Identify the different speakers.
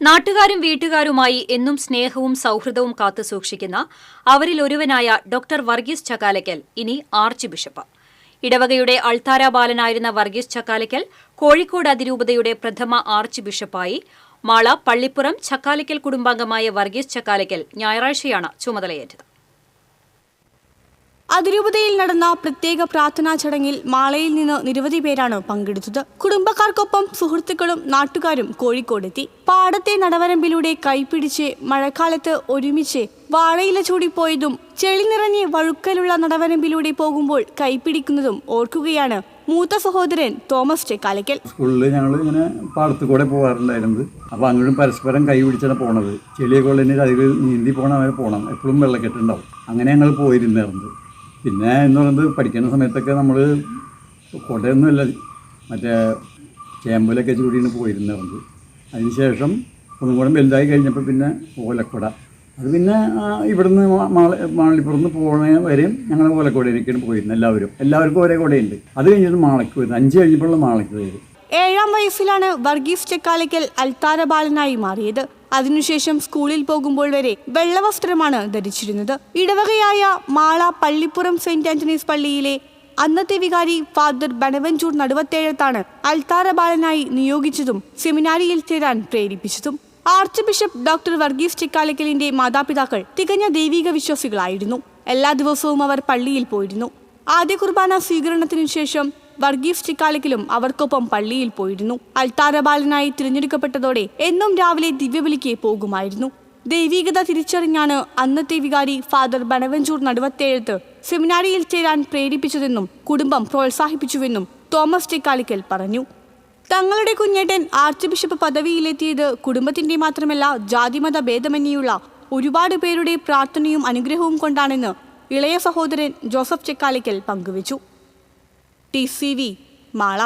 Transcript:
Speaker 1: നാട്ടുകാരും വീട്ടുകാരുമായി എന്നും സ്നേഹവും സൗഹൃദവും കാത്തുസൂക്ഷിക്കുന്ന അവരിലൊരുവനായ ഡോക്ടർ വർഗീസ് ചക്കാലക്കൽ ഇനി ആർച്ച് ബിഷപ്പ്. ഇടവകയുടെ അൾത്താര ബാലനായിരുന്ന വർഗീസ് ചക്കാലക്കൽ കോഴിക്കോട് അതിരൂപതയുടെ പ്രഥമ ആർച്ച് ബിഷപ്പായി. മാള പള്ളിപ്പുറം ചക്കാലക്കൽ കുടുംബാംഗമായ വർഗീസ് ചക്കാലക്കൽ ഞായറാഴ്ചയാണ് ചുമതലയേറ്റത്.
Speaker 2: അതിരൂപതയിൽ നടന്ന പ്രത്യേക പ്രാർത്ഥനാ ചടങ്ങിൽ മാളയിൽ നിന്ന് നിരവധി പേരാണ് പങ്കെടുത്തത്. കുടുംബക്കാർക്കൊപ്പം സുഹൃത്തുക്കളും നാട്ടുകാരും കോഴിക്കോടെത്തി. പാടത്തെ നടവരമ്പിലൂടെ കൈപിടിച്ച് മഴക്കാലത്ത് ഒരുമിച്ച് വാഴയില ചൂടിപ്പോയതും ചെളി നിറഞ്ഞ് വഴുക്കലുള്ള നടവരമ്പിലൂടെ പോകുമ്പോൾ കൈപിടിക്കുന്നതും ഓർക്കുകയാണ് മൂത്ത സഹോദരൻ തോമസ് ചക്കാലക്കൽ.
Speaker 3: സ്കൂളിൽ ഞങ്ങൾ ഇങ്ങനെ പാടത്തു കൂടെ പോകാറുണ്ടായിരുന്നത്. അപ്പോൾ അങ്ങോട്ടും പരസ്പരം കൈ പിടിച്ചാണ് പോണത്. ചെളിയൊക്കെ ഉള്ളതിന് അതിൽ നീന്തി പോകണവരെ പോകണം, എപ്പോഴും വെള്ളക്കെട്ടുണ്ടാവും. അങ്ങനെ ഞങ്ങൾ പോയിരുന്നായിരുന്നു. പിന്നെ എന്ന് പറയുന്നത് പഠിക്കുന്ന സമയത്തൊക്കെ നമ്മൾ കൊടയൊന്നുമില്ല, മറ്റേ ചേമ്പലൊക്കെ ചൂടിയാണ് പോയിരുന്നത്. അതിനുശേഷം ഒന്നും കൂടെ വലുതായി കഴിഞ്ഞപ്പോൾ പിന്നെ ഓലക്കൊട, അത് പിന്നെ ഇവിടുന്ന് മാളിപ്പുറത്ത് പോകണ വരെയും ഞങ്ങൾ ഓലക്കൊടയിലേക്കാണ് പോയിരുന്നത്. എല്ലാവർക്കും ഒരേ കൊടയുണ്ട്. അത് കഴിഞ്ഞിട്ട് മാളയ്ക്ക് വരുന്നത് 5 കഴിഞ്ഞപ്പോഴുള്ള മാളയ്ക്ക് വരും.
Speaker 2: 7ാം വയസ്സിലാണ് വർഗീസ് ചക്കാലക്കൽ അൾത്താര ബാലനായി മാറിയത്. അതിനുശേഷം സ്കൂളിൽ പോകുമ്പോൾ വരെ വെള്ളവസ്ത്രമാണ് ധരിച്ചിരുന്നത്. ഇടവകയായ മാള പള്ളിപ്പുറം സെന്റ് ആന്റണീസ് പള്ളിയിലെ അന്നത്തെ വികാരി ഫാദർ ബനവഞ്ചൂർ നടുവത്തേഴത്താണ് അൾത്താര ബാലനായി നിയോഗിച്ചതും സെമിനാരിയിൽ ചേരാൻ പ്രേരിപ്പിച്ചതും. ആർച്ച് ബിഷപ്പ് ഡോക്ടർ വർഗീസ് ചക്കാലക്കലിന്റെ മാതാപിതാക്കൾ തികഞ്ഞ ദൈവിക വിശ്വാസികളായിരുന്നു. എല്ലാ ദിവസവും അവർ പള്ളിയിൽ പോയിരുന്നു. ആദ്യ കുർബാന സ്വീകരണത്തിനു ശേഷം വർഗീസ് ചക്കാലക്കലും അവർക്കൊപ്പം പള്ളിയിൽ പോയിരുന്നു. അൾത്താര ബാലനായി തിരഞ്ഞെടുക്കപ്പെട്ടതോടെ എന്നും രാവിലെ ദിവ്യബലിക്ക് പോകുമായിരുന്നു. ദൈവികത തിരിച്ചറിഞ്ഞാണ് അന്നത്തെ വികാരി ഫാദർ ബനവഞ്ചൂർ നടുവത്തേഴത്ത് സെമിനാരിയിൽ ചേരാൻ പ്രേരിപ്പിച്ചതെന്നും കുടുംബം പ്രോത്സാഹിപ്പിച്ചുവെന്നും തോമസ് ചക്കാലക്കൽ പറഞ്ഞു. തങ്ങളുടെ കുഞ്ഞേട്ടൻ ആർച്ച് ബിഷപ്പ് പദവിയിലെത്തിയത് കുടുംബത്തിന്റെ മാത്രമല്ല, ജാതിമത ഭേദമന്യേയുള്ള ഒരുപാട് പേരുടെ പ്രാർത്ഥനയും അനുഗ്രഹവും കൊണ്ടാണെന്ന് ഇളയ സഹോദരൻ ജോസഫ് ചക്കാലക്കൽ പങ്കുവച്ചു. TCV മാള.